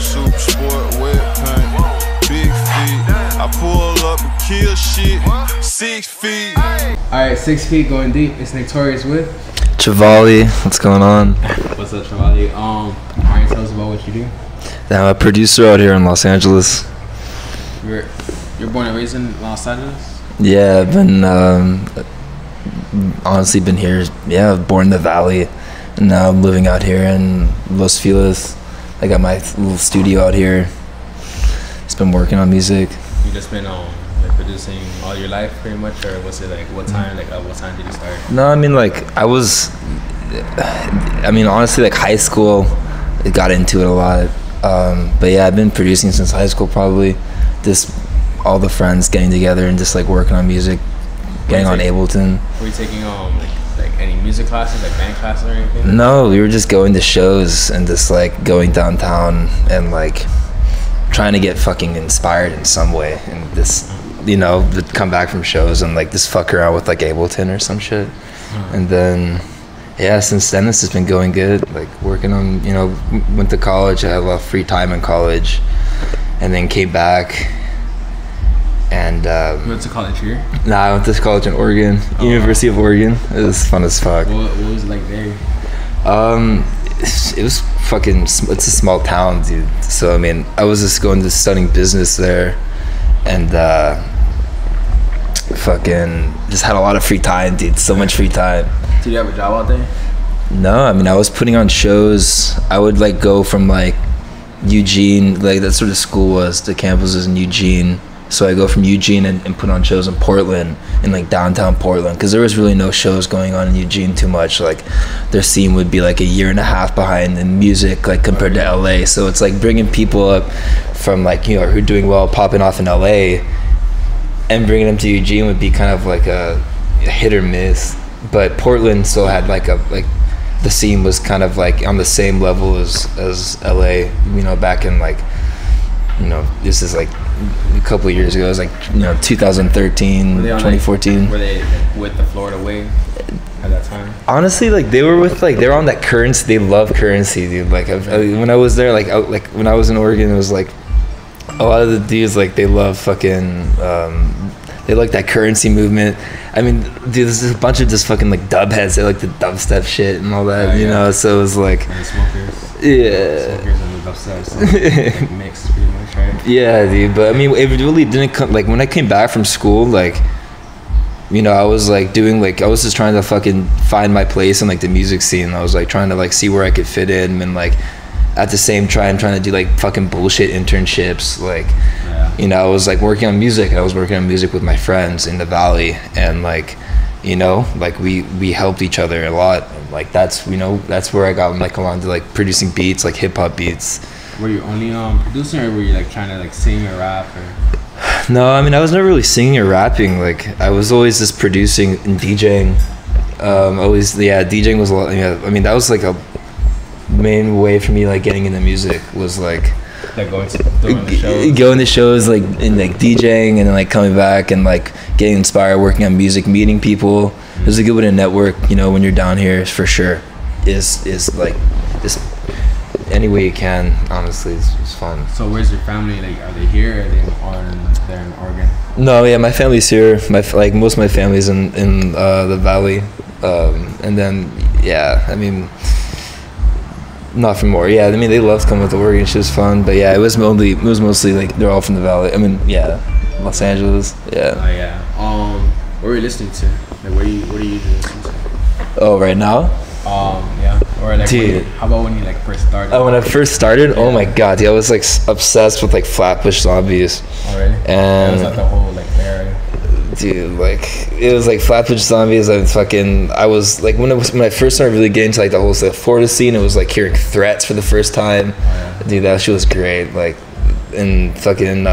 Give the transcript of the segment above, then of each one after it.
super sport, wet paint, big feet. I pull up and kill shit, 6 feet. Alright, 6 feet going deep. It's Torius with Chevali. What's going on? What's up, Chevali? Why don't you tell us about what you do? I'm a producer out here in Los Angeles. You're born and raised in Los Angeles? Yeah, I've been honestly been here. Yeah, born in the Valley, and now I'm living out here in Los Feliz. I got my little studio out here. Just been working on music. You just been like producing all your life, pretty much, or was it like what time? What time did you start? No, I mean honestly, like high school, I got into it a lot. But yeah, I've been producing since high school, probably. Just all the friends getting together and just like working on music, getting on Ableton. Were you taking like any music classes, like band classes or anything? No, we were just going to shows and just like going downtown and like trying to get fucking inspired in some way, and just, you know, come back from shows and like just fuck around with like Ableton or some shit. And then yeah, since then this has been going good. Like working on, you know, went to college. I had a lot of free time in college, and then came back. And you went to college here? Nah, I went to college in Oregon, University of Oregon. It was fun as fuck. What was it like there? It was fucking. It's a small town, dude. So I mean, I was just going to studying business there, and fucking just had a lot of free time, dude. So much free time. Did you have a job out there? No, I mean, I was putting on shows. I would like go from like Eugene, like that's where the school was. The campus was in Eugene. So I go from Eugene and put on shows in Portland, in like downtown Portland, because there was really no shows going on in Eugene too much. Like their scene would be like a year and a half behind in music, like compared to LA. So it's like bringing people up from like, you know, who are doing well, popping off in LA, and bringing them to Eugene would be kind of like a hit or miss. But Portland still had like the scene was kind of like on the same level as LA, you know, back in like, you know, this is like a couple of years ago. It was like, you know, 2013, 2014. Were they with the Florida wave at that time? Honestly, like they were on that currency. They love currency, dude. Like when I was there, like when I was in Oregon, it was like a lot of the dudes, like they love fucking they like that currency movement. I mean, dude, there's a bunch of just fucking like dub heads. They like the dubstep shit and all that, you know. So it was like, and the smokers. Yeah. Smokers and the dubstep, so like mixed pretty much, right? Yeah, dude. But I mean, it really didn't come. Like when I came back from school, like, you know, I was like doing like I was just trying to fucking find my place in like the music scene. I was like trying to like see where I could fit in, and like at the same time trying to do like fucking bullshit internships. Like, you know, I was like working on music. I was working on music with my friends in the Valley, and like, you know, like we helped each other a lot. Like that's, you know, that's where I got like along to like producing beats, like hip hop beats. Were you only producing, or were you like trying to like sing or rap or? No, I mean, I was never really singing or rapping. Like I was always just producing and DJing. DJing was a lot. Yeah, I mean, that was like a main way for me like getting into music was like going to shows like and like DJing, and then like coming back and like getting inspired, working on music, meeting people. It was a good way to network, you know, when you're down here, for sure. Is like just any way you can, honestly. It's fun. So where's your family? Like, are they here, or are they in Oregon? No, yeah, my family's here. Like most of my family's in the Valley, and then yeah, I mean, not from Oregon. Yeah, I mean, they loved coming to Oregon. It was fun, but yeah, it was mostly like they're all from the Valley. I mean, yeah, Los Angeles. Yeah. Oh yeah. What are you listening to? Like, what are you usually listening to? Oh, right now? Yeah. Or like, dude, how about when you like first started? Oh, when I first started? Yeah. Oh my god, dude, I was like obsessed with like Flatbush Zombies. Oh really? And was like the whole like era. Dude, like it was like Flatbush Zombies. I was like when I first started really getting into like the whole like, Florida scene, it was like hearing Threats for the first time. Oh, yeah. Dude, that shit was great. Like, and fucking.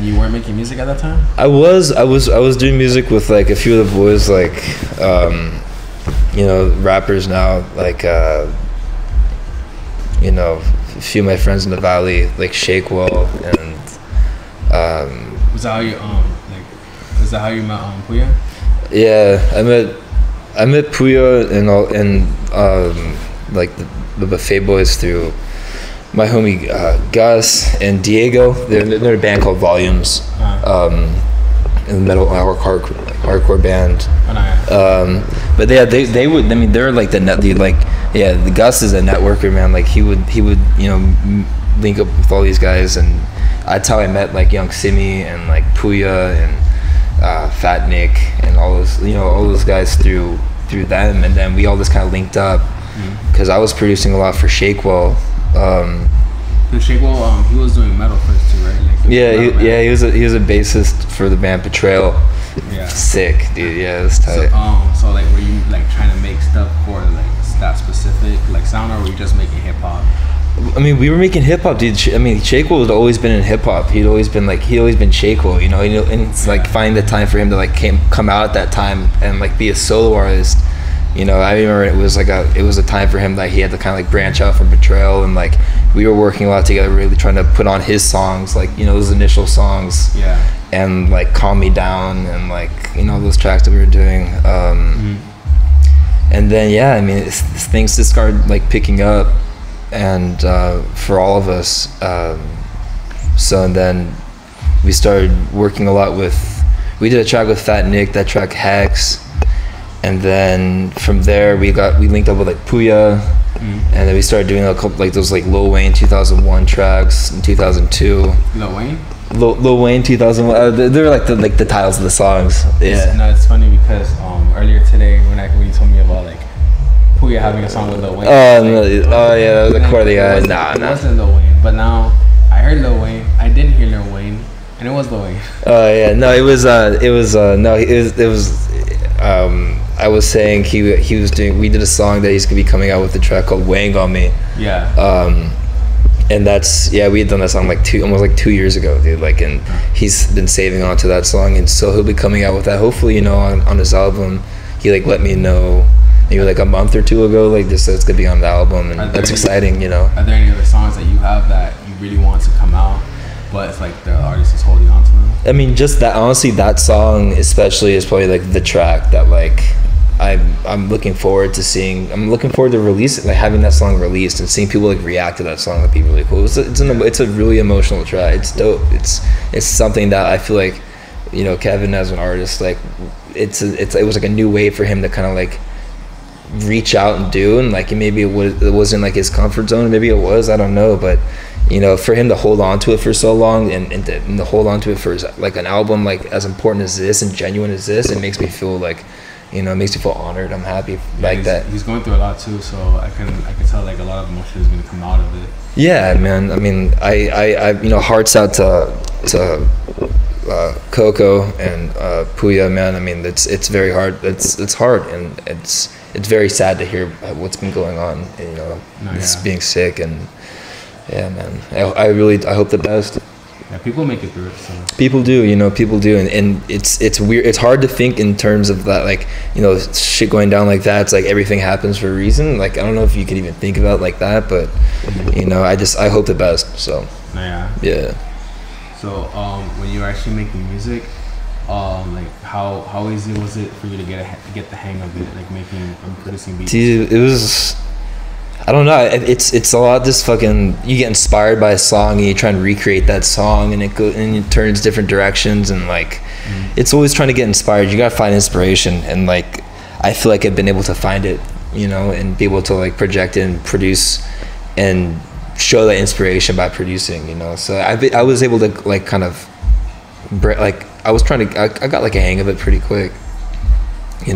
You weren't making music at that time? I was doing music with like a few of the boys, like, you know, rappers now, like, you know, a few of my friends in the Valley, like Shakewell and. Was that how you Is that how you met Pouya? Yeah, I met Pouya and like the Buffet Boys through my homie Gus and Diego. They're a band called Volumes, in the metal hardcore band. But they would. I mean, they're like the Gus is a networker, man. Like he would link up with all these guys, and that's how I met like Young Simi and like Pouya and Fat Nick and all those guys through them, and then we all just kind of linked up because I was producing a lot for Shakewell. Shakewell, he was doing metal first too, right? Like, he was a bassist for the band Betrayal. Yeah. Sick, dude. Yeah, that's tight. So like, were you like trying to make stuff for like that specific like sound, or were you just making hip hop? I mean, we were making hip hop, dude. I mean, Shakewell had always been in hip hop. He'd always been Shakewell, and it's like finding the time for him to like come out at that time and like be a solo artist. I remember it was a time for him that he had to kind of like branch out from Betrayal, and like we were working a lot together, really trying to put on his songs, like those initial songs, and like Calm Me Down, and like those tracks that we were doing. And then I mean, things just started like picking up, and for all of us. And then we started working a lot we did a track with Fat Nick, that track Hex. And then from there we linked up with like Pouya, and then we started doing a couple like those like Lil Wayne 2001 tracks in 2002. Lil Wayne? Lil Wayne 2001. They're like the titles of the songs. Yeah. No, it's funny because earlier today when you told me about like Pouya having a song with Lil Wayne. That was a core of the guy. It wasn't Lil Wayne, but now I heard Lil Wayne. I didn't hear Lil Wayne, and it was Lil Wayne. I was saying we did a song that he's gonna be coming out with, a track called Weighing on Me. Yeah. And that's we had done that song almost 2 years ago, dude. Like, and he's been saving on to that song, and so he'll be coming out with that hopefully on his album. He like let me know maybe like a month or two ago, like this it's gonna be on the album, and that's exciting. Are there any other songs that you have that you really want to come out, but it's like the artist is holding on to them? I mean, just that, honestly, that song especially is probably like the track that like I'm looking forward to seeing. I'm looking forward to releasing, like having that song released and seeing people like react to that song. That'd be really cool. It's a really emotional track. It's dope. It's something that I feel like, Kevin as an artist, like it was like a new way for him to kind of like reach out and do, and like maybe it wasn't like his comfort zone. Maybe it was. I don't know, but for him to hold on to it for so long and to hold on to it for like an album like as important as this and genuine as this, it makes me feel like, it makes me feel honored. I'm happy that. He's going through a lot too, so I can tell like a lot of emotion is going to come out of it. Yeah, man. I mean, I hearts out to Coco and Pouya, man. I mean, it's very hard. It's hard, and it's very sad to hear what's been going on. Being sick, and yeah, man. I hope the best. Yeah, people make it through it. So. People do, and it's weird. It's hard to think in terms of that, like, shit going down like that. It's like everything happens for a reason. Like, I don't know if you could even think about it like that, but I hope the best. So yeah. So when you were actually making music, like how easy was it for you to get the hang of it, like making and producing beats? Dude, it was. I don't know. It's a lot. This fucking, you get inspired by a song and you try and recreate that song, and it turns different directions, and like it's always trying to get inspired. You gotta find inspiration, and like I feel like I've been able to find it, and be able to like project it and produce and show that inspiration by producing, So I was able to like kind of like I got like a hang of it pretty quick. Do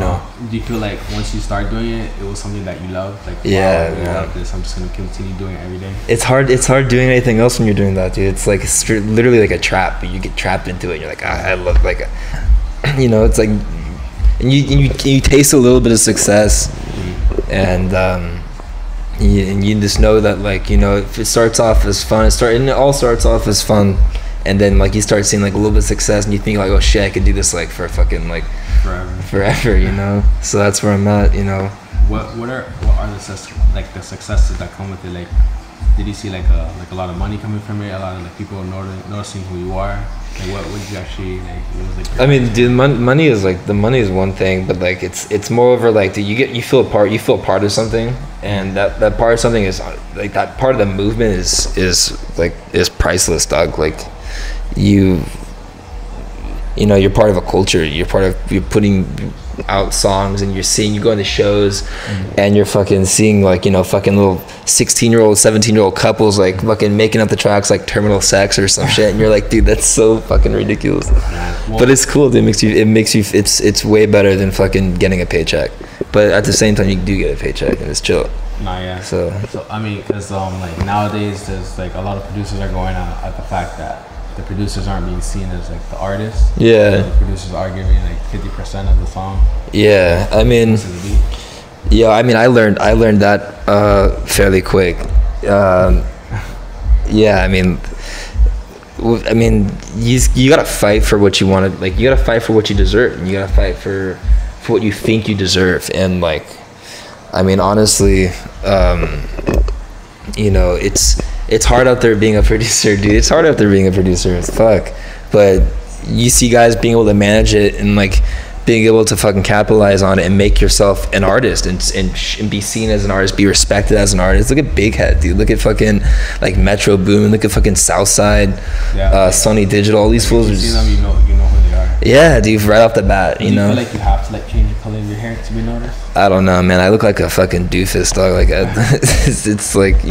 you feel like once you start doing it, it was something that you loved? Like, yeah, I love this. I'm just gonna continue doing it every day. It's hard doing anything else when you're doing that, dude. It's like literally like a trap. You get trapped into it. And you're like, I love like, it's like, and you taste a little bit of success, and you just know that like if it starts off as fun, it all starts off as fun, and then like you start seeing like a little bit of success, and you think like, oh shit, I could do this like for fucking like. Forever, So that's where I'm at, What are the successes that come with it? Like, did you see like a lot of money coming from it? A lot of like people noticing who you are. Like what would you actually like? It was like. I mean, dude, money is like the money is one thing, but like it's more over like dude, you feel a part of something, and that part of something is like that part of the movement is priceless, dog. Like you know you're part of a culture. You're putting out songs, and you're going to shows, and you're fucking seeing like, you know, fucking little 16-year-old 17-year-old couples like fucking making up the tracks like Terminal Sex or some shit, and you're like, dude, that's so fucking ridiculous. But it's cool, dude. It makes you it's way better than fucking getting a paycheck, but at the same time you do get a paycheck, and it's chill. Nah, yeah. So I mean, because like nowadays there's like a lot of producers are going at the fact that the producers aren't being seen as like the artists. Yeah. The producers are giving like 50% of the song. Yeah, I mean, yeah, I mean, I learned that fairly quick. Yeah, I mean, you gotta fight for what you want to, like, you gotta fight for what you deserve, and you gotta fight for what you think you deserve. And like, I mean, honestly, you know, it's hard out there being a producer, dude. It's hard out there being a producer as fuck. But you see guys being able to manage it, and like being able to fucking capitalize on it and make yourself an artist, and be seen as an artist, be respected as an artist. Look at Big Head, dude. Look at fucking like Metro Boomin. Look at fucking Southside, Sony Digital. All these fools are just, you know who they are. Yeah, dude, right off the bat, you know. Do you feel like you have to like change the color of your hair to be noticed? I don't know, man. I look like a fucking doofus, dog. Like it's like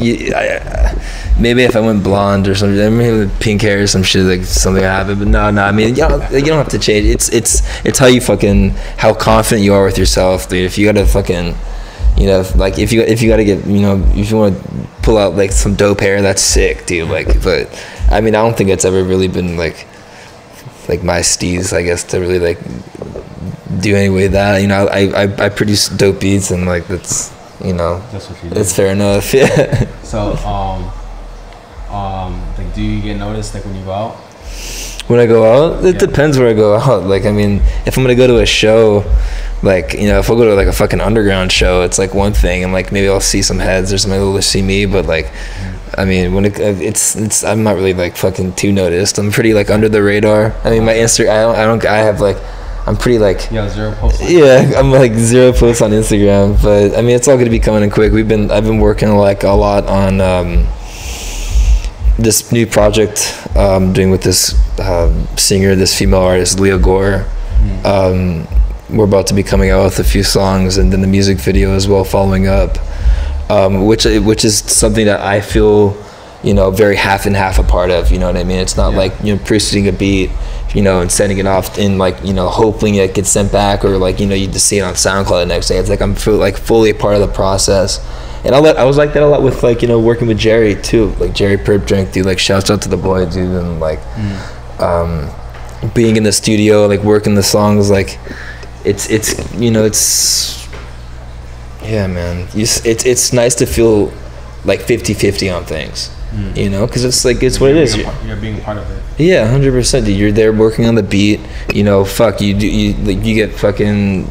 maybe if I went blonde or something, maybe with pink hair or some shit, like something happened. But no. I mean, you don't have to change. It's how you fucking, how confident you are with yourself, dude. If you gotta fucking, you know, like if you gotta get, you know, if you want to pull out like some dope hair, that's sick, dude. Like, but I mean, I don't think it's ever really been like my steez, I guess, to really like do any way that, you know, I produce dope beats, and like that's, you know, that's what you do. That's fair enough. Yeah. So like, do you get noticed like when you go out? When I go out, it depends where I go out. Like, I mean, if I'm gonna go to a show, like, you know, if I go to like a fucking underground show, it's like one thing, and like maybe I'll see some heads or somebody will see me, but like, I mean, when it's I'm not really like fucking too noticed. I'm pretty like under the radar. I mean, my Instagram, I have like, I'm pretty like, yeah, 0 posts. Yeah, I'm like 0 posts on Instagram, but I mean, it's all gonna be coming in quick. I've been working like a lot on this new project doing with this singer, this female artist, Leah Gore. We're about to be coming out with a few songs, and then the music video as well following up, which is something that I feel, you know, very half and half a part of. You know what I mean? It's not like, you know, producing a beat, you know, and sending it off in like, you know, hoping it gets sent back, or like, you know, you just see it on SoundCloud the next day. It's like I'm fully a part of the process. And I was like that a lot with like, you know, working with Jerry too, like Jerry Purpdrank, dude. Like, shouts out to the boy, dude. And like being in the studio, like working the songs, like it's you know, it's, yeah, man, it's nice to feel like 50-50 on things, you know, because it's like, it's what it is. You're being part of it. Yeah, 100%, dude. You're there working on the beat, you know. Fuck, you get fucking,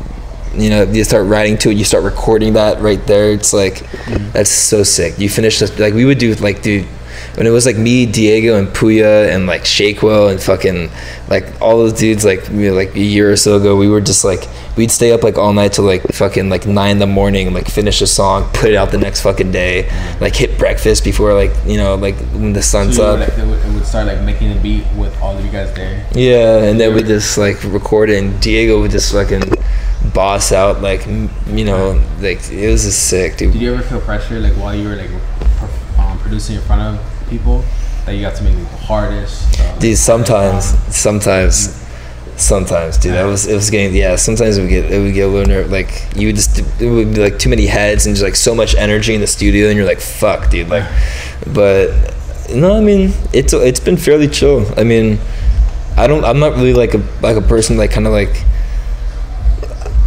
you know, you start writing to it, you start recording that right there. It's like, that's so sick. You finish this, like we would do, like, dude, when it was like me, Diego, and Pouya, and like Shakewell, and fucking like all those dudes, like, you know, like a year or so ago, we were just like, we'd stay up like all night till like fucking like 9 a.m, and like finish a song, put it out the next fucking day, like hit breakfast before, like, you know, like when the sun's up. Like, it would start like making a beat with all of you guys there. Yeah, and then we just like record it, and Diego would just fucking boss out, like, you know, like it was just sick, dude. Did you ever feel pressure like while you were like producing in front of people that you got to make like, the hardest? Dude, sometimes, dude. It was getting, yeah. Sometimes it would get a little nerve. Like it would be like too many heads and just like so much energy in the studio, and you're like, fuck, dude. Like, but no, I mean, it's been fairly chill. I mean, I'm not really like a person like kind of like.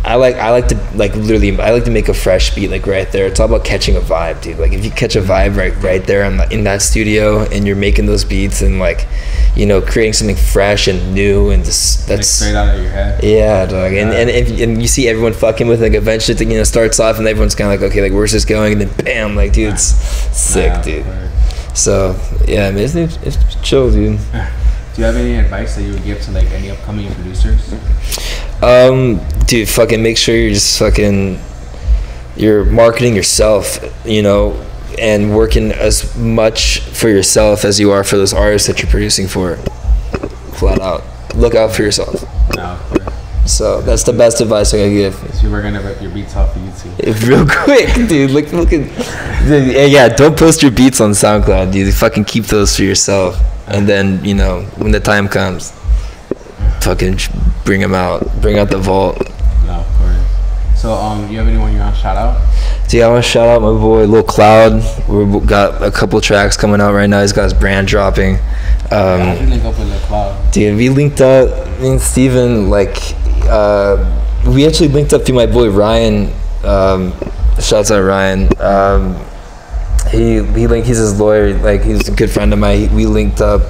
I like to like literally, I like to make a fresh beat like right there. It's all about catching a vibe, dude. Like if you catch a vibe right there in that studio, and you're making those beats, and like, you know, creating something fresh and new, and just that's like straight out of your head. Yeah, dog. Yeah. And you see everyone fucking with, like, eventually, you know, starts off and everyone's kind of like, okay, like where's this going? And then bam, like, dude, it's sick, dude. So yeah, I mean, it's chill, dude. Do you have any advice that you would give to like any upcoming producers? Dude, fucking make sure you're marketing yourself, you know, and working as much for yourself as you are for those artists that you're producing for. Flat out, look out for yourself. No, of course. So that's the best advice I can give. So you were gonna rip your beats off of YouTube. Real quick, dude. Look at. Dude, yeah, don't post your beats on SoundCloud, dude. Fucking keep those for yourself, and then you know when the time comes, fucking bring them out. Bring out the vault. No, of course. So you have anyone you want to shout out? Dude, I want to shout out my boy Lil Cloud. We got a couple tracks coming out right now. He's got his brand dropping. How did you link up with Lil Cloud? Dude, we linked up. Me and Steven, like, we actually linked up through my boy Ryan. Shouts out Ryan. He's his lawyer. Like, he's a good friend of mine. We linked up.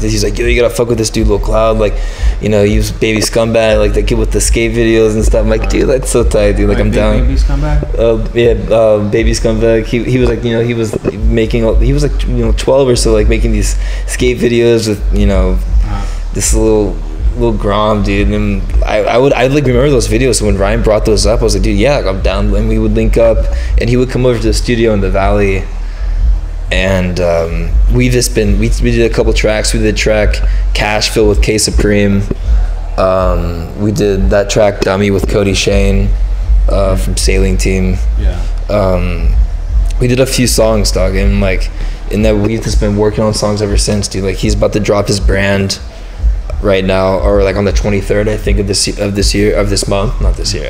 He's like, yo, you gotta fuck with this dude, Lil Cloud. Like, you know, he was Baby Scumbag, like the kid with the skate videos and stuff. I'm like, dude, that's so tight, dude. Like, I'm down. Baby Scumbag? Baby Scumbag. He was like, you know, he was like, you know, 12 or so, like making these skate videos with, you know, this little Grom, dude. And I would like remember those videos. So when Ryan brought those up, I was like, dude, yeah, I'm down. And we would link up, and he would come over to the studio in the Valley. And we did a couple tracks. We did track Cashville with K Supreme. We did that track Dummy with Cody Shane from Sailing Team. Yeah. We did a few songs, dog, and like in that we've just been working on songs ever since, dude. Like he's about to drop his brand right now, or like on the 23rd, I think, of this month, not this year.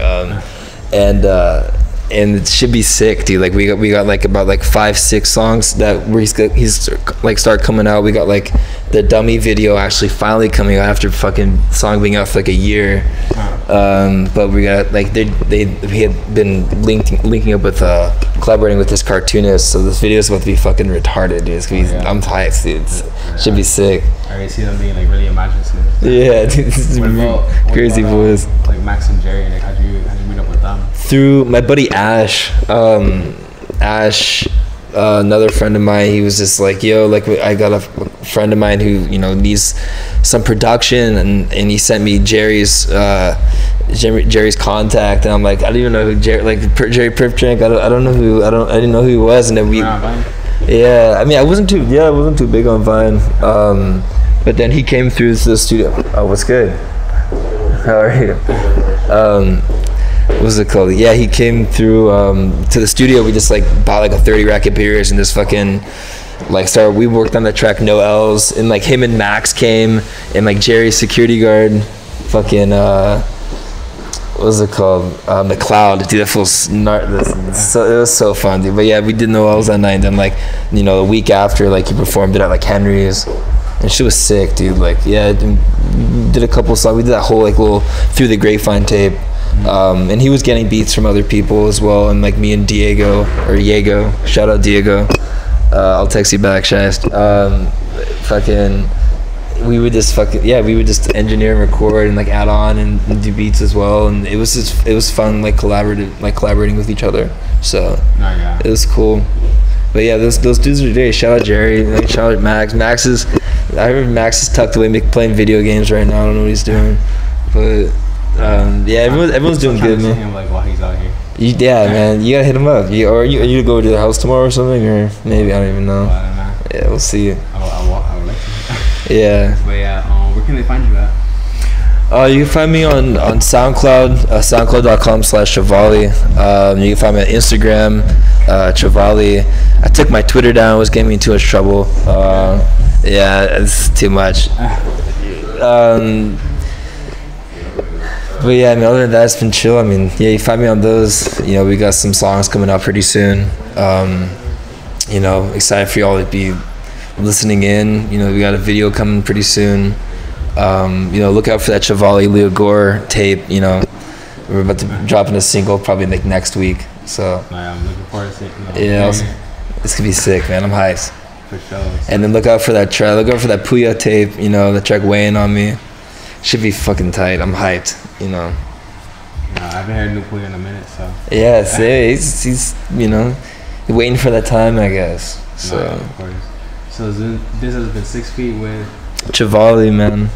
And it should be sick, dude. Like we got like about like 5-6 songs that where he's like start coming out. We got like the Dummy video actually finally coming out after fucking song being out for like a year. But we got like we had been linking up with collaborating with this cartoonist, so this video is about to be fucking retarded, dude. It's gonna be, I'm hyped, dude. It should be sick. I already see them being like really imaginative. Yeah, dude, this is crazy boys. Like Max and Jerry, like how'd you meet up with them? Through my buddy Ash. Another friend of mine, he was just like, yo, like I got a friend of mine who, you know, needs some production, and he sent me Jerry's contact, and I'm like, I don't even know who Jerry Purpdrank. I didn't know who he was, and then yeah, I mean, I wasn't too big on Vine, but then he came through to the studio. Oh, what's good? How are you? What was it called? Yeah, he came through to the studio. We just like bought like a 30 rack of beers and just fucking like started. We worked on the track No L's, and like him and Max came, and like Jerry's security guard, fucking what was it called? McLeod. Dude, that feels it was so fun, dude. But yeah, we did No L's that night. And then like, you know, the week after, like he performed it at like Henry's, and she was sick, dude. Like yeah, did a couple songs. We did that whole like little Through the Grapevine tape. And he was getting beats from other people as well, and like me and Diego, shout out Diego, I'll text you back, Shast. We would just engineer and record and like add on and do beats as well, and it was fun, like collaborating with each other. So it was cool. But yeah, those dudes are great. Shout out Jerry, like, shout out Max. I heard Max is tucked away playing video games right now. I don't know what he's doing, but. Yeah, everyone's doing good, man. Him, like, while he's out here. Man, you gotta hit him up. Are you go to the house tomorrow or something, or maybe I don't even know. Well, I don't know. Yeah, we'll see. I would like to. Yeah. But yeah, where can they find you at? You can find me on SoundCloud, soundcloud.com/Chevali. You can find me on Instagram, Chevali. I took my Twitter down. It was getting me in too much trouble. Yeah, it's too much. But yeah, I mean, other than that, it's been chill. I mean, yeah, you find me on those. You know, we got some songs coming out pretty soon. You know, excited for y'all to be listening in. You know, we got a video coming pretty soon. You know, look out for that Chevali Leo Gore tape. You know, we're about to drop in a single probably like next week. So I'm looking forward to it. Yeah, it's gonna be sick, man. I'm hyped. For sure. And then look out for that track. Look out for that Pouya tape. You know, the track Weighing on Me. Should be fucking tight. I'm hyped, you know. I haven't heard new Pouya in a minute, so. Yeah, he's you know, waiting for that time, I guess. So. No, of course. So this has been 6 feet with Chevali, man.